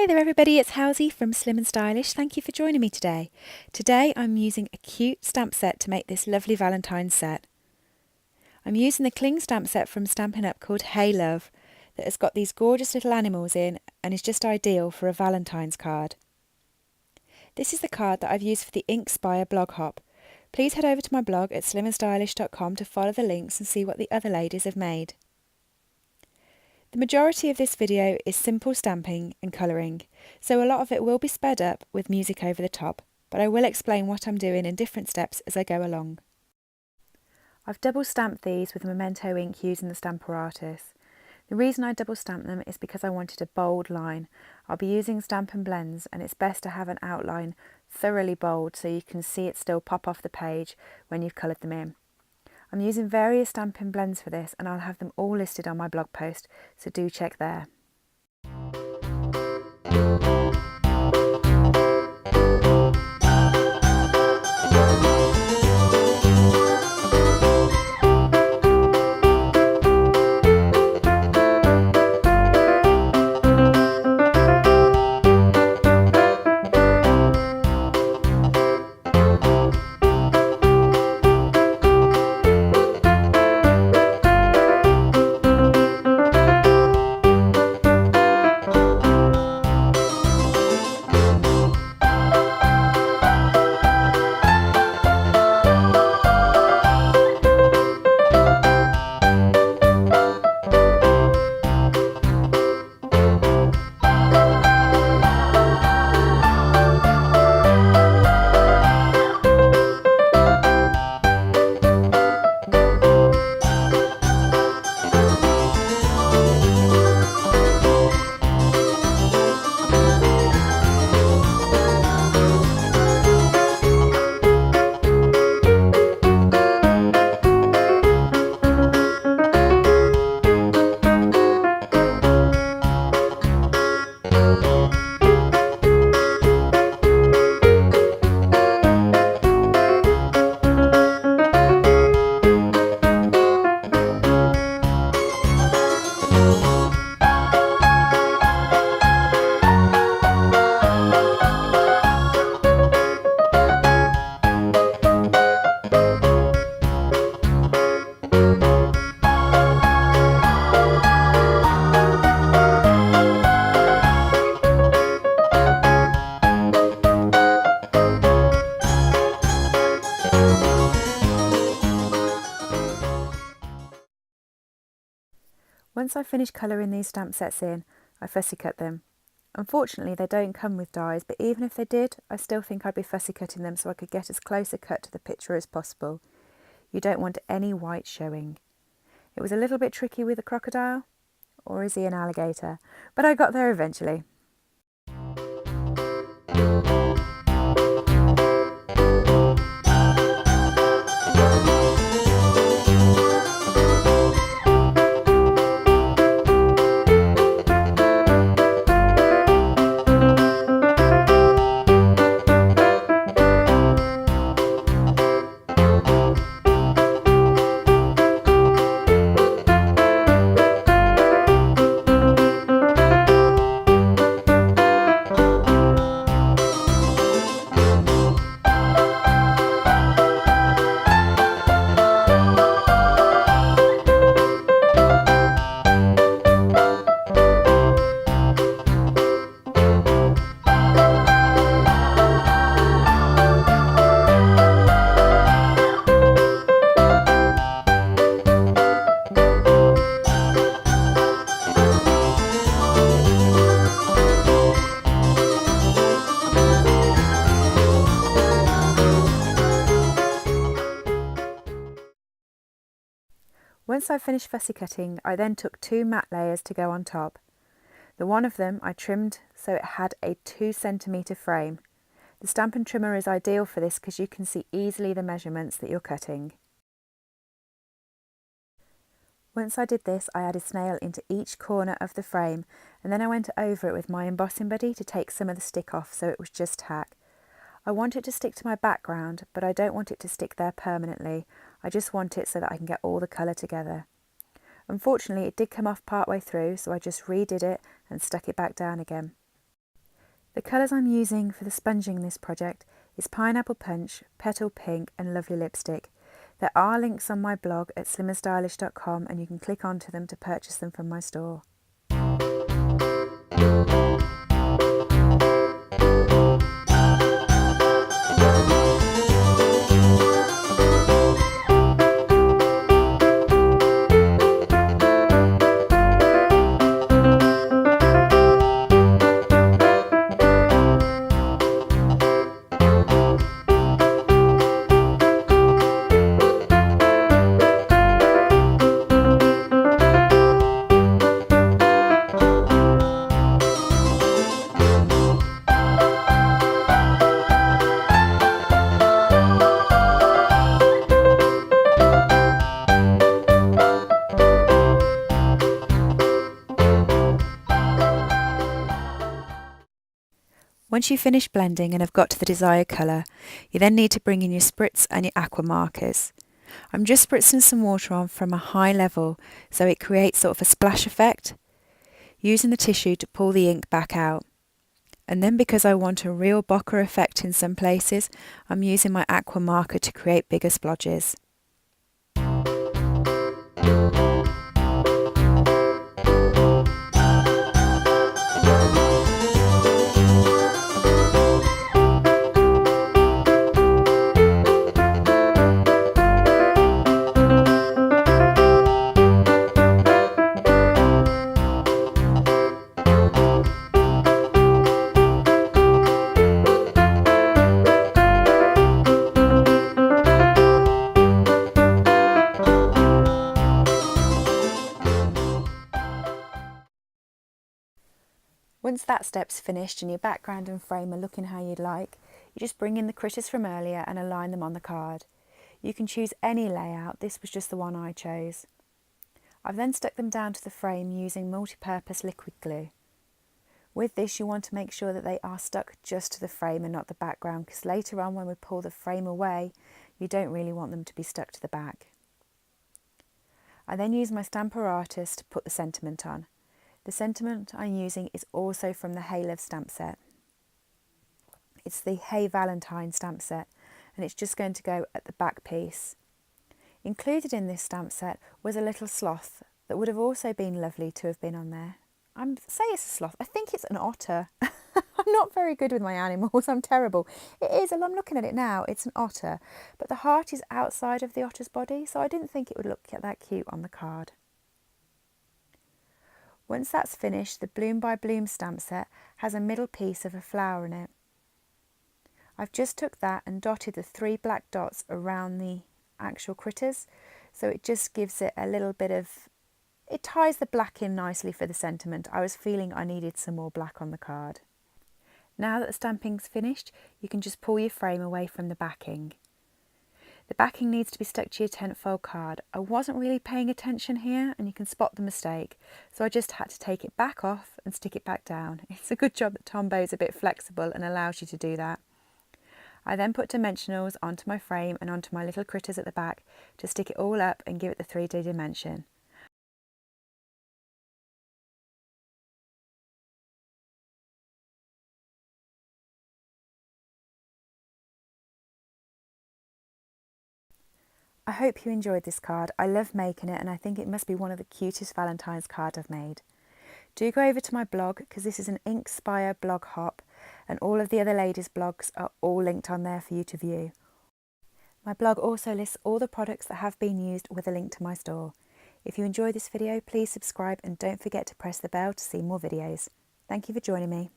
Hey there everybody, it's Housie from Slim and Stylish. Thank you for joining me today. Today I'm using a cute stamp set to make this lovely Valentine's set. I'm using the cling stamp set from Stampin' Up called Hey Love that has got these gorgeous little animals in and is just ideal for a Valentine's card. This is the card that I've used for the InspireINK Bloghop. Please head over to my blog at slimandstylish.com to follow the links and see what the other ladies have made. The majority of this video is simple stamping and colouring, so a lot of it will be sped up with music over the top, but I will explain what I'm doing in different steps as I go along. I've double stamped these with Memento ink using the Stamper Artist. The reason I double stamped them is because I wanted a bold line. I'll be using Stampin' Blends and it's best to have an outline thoroughly bold so you can see it still pop off the page when you've coloured them in. I'm using various Stampin' Blends for this and I'll have them all listed on my blog post, so do check there. Once I finish colouring these stamp sets in, I fussy cut them. Unfortunately they don't come with dies, but even if they did, I still think I'd be fussy cutting them so I could get as close a cut to the picture as possible. You don't want any white showing. It was a little bit tricky with the crocodile, or is he an alligator? But I got there eventually. Once I finished fussy cutting, I then took 2 matte layers to go on top. The one of them I trimmed so it had a 2 cm frame. The Stampin' Trimmer is ideal for this because you can see easily the measurements that you're cutting. Once I did this, I added snail into each corner of the frame and then I went over it with my embossing buddy to take some of the stick off so it was just tack. I want it to stick to my background, but I don't want it to stick there permanently. I just want it so that I can get all the colour together. Unfortunately, it did come off part way through, so I just redid it and stuck it back down again. The colours I'm using for the sponging in this project is Pineapple Punch, Petal Pink and Lovely Lipstick. There are links on my blog at slimandstylish.com and you can click onto them to purchase them from my store. Once you've finished blending and have got to the desired colour, you then need to bring in your spritz and your aqua markers. I'm just spritzing some water on from a high level so it creates sort of a splash effect, using the tissue to pull the ink back out. And then because I want a real bokeh effect in some places, I'm using my aqua marker to create bigger splodges. Once that step's finished and your background and frame are looking how you'd like, you just bring in the critters from earlier and align them on the card. You can choose any layout, this was just the one I chose. I've then stuck them down to the frame using multi-purpose liquid glue. With this you want to make sure that they are stuck just to the frame and not the background, because later on when we pull the frame away, you don't really want them to be stuck to the back. I then use my Stamper Artist to put the sentiment on. The sentiment I'm using is also from the Hey Love stamp set. It's the Hey Valentines stamp set and it's just going to go at the back piece. Included in this stamp set was a little sloth that would have also been lovely to have been on there. I'm say it's a sloth, I think it's an otter. I'm not very good with my animals, I'm terrible. It is, I'm looking at it now, it's an otter, but the heart is outside of the otter's body, so I didn't think it would look that cute on the card. Once that's finished, the Bloom by Bloom stamp set has a middle piece of a flower in it. I've just took that and dotted the 3 black dots around the actual critters, so it just gives it a little bit of, it ties the black in nicely for the sentiment. I was feeling I needed some more black on the card. Now that the stamping's finished, you can just pull your frame away from the backing. The backing needs to be stuck to your tent fold card. I wasn't really paying attention here and you can spot the mistake, so I just had to take it back off and stick it back down. It's a good job that Tombow is a bit flexible and allows you to do that. I then put dimensionals onto my frame and onto my little critters at the back to stick it all up and give it the 3D dimension. I hope you enjoyed this card. I love making it and I think it must be one of the cutest Valentine's cards I've made. Do go over to my blog because this is an Inspire Bloghop and all of the other ladies' blogs are all linked on there for you to view. My blog also lists all the products that have been used with a link to my store. If you enjoyed this video, please subscribe and don't forget to press the bell to see more videos. Thank you for joining me.